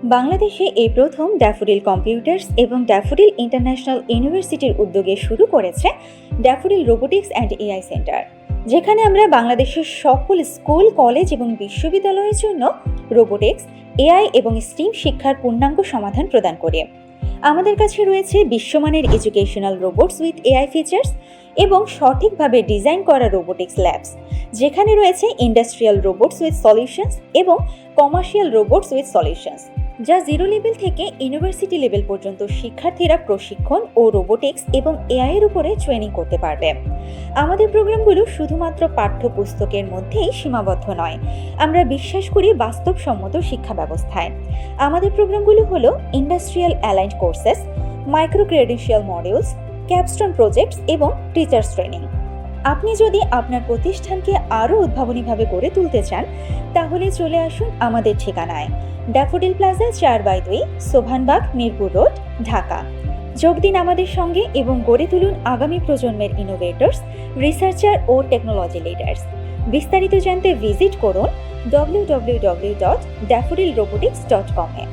বাংলাদেশে এই প্রথম ড্যাফোডিল কম্পিউটার্স এবং ড্যাফোডিল ইন্টারন্যাশনাল ইউনিভার্সিটির উদ্যোগে শুরু করেছে daffodil robotics and AI centre, যেখানে আমরা বাংলাদেশের সকল স্কুল, কলেজ এবং বিশ্ববিদ্যালয়ের জন্য রোবোটিক্স, এআই এবং স্টিম শিক্ষার পূর্ণাঙ্গ সমাধান প্রদান করি। আমাদের কাছে রয়েছে বিশ্বমানের educational robots with AI features এবং সঠিকভাবে ডিজাইন করা রোবোটিক্স ল্যাবস, যেখানে রয়েছে ইন্ডাস্ট্রিয়াল রোবটস উইথ সলিউশনস এবং কমার্শিয়াল রোবটস উইথ সলিউশনস, যা জিরো লেভেল থেকে ইউনিভার্সিটি লেভেল পর্যন্ত শিক্ষার্থীরা প্রশিক্ষণ ও রোবোটিক্স এবং এআই এর উপরে ট্রেনিং করতে পারবে। আমাদের প্রোগ্রামগুলো শুধুমাত্র পাঠ্যপুস্তকের মধ্যেই সীমাবদ্ধ নয়, আমরা বিশ্বাস করি বাস্তবসম্মত শিক্ষা ব্যবস্থায়। আমাদের প্রোগ্রামগুলো হলো industrial aligned courses, micro credential modules, capstone projects এবং টিচার্স ট্রেনিং। আপনি যদি আপনার প্রতিষ্ঠানকে আরও উদ্ভাবনীভাবে গড়ে তুলতে চান, তাহলে চলে আসুন আমাদের ঠিকানায়, Daffodil Plaza 4/2, Sobhanbagh, Mirpur road, Dhaka. যোগ দিন আমাদের সঙ্গে এবং গড়ে তুলুন আগামী প্রজন্মের ইনোভেটরস, রিসার্চার ও টেকনোলজি লিডার্স। বিস্তারিত জানতে ভিজিট করুন www.daffodilrobotics.com-এ।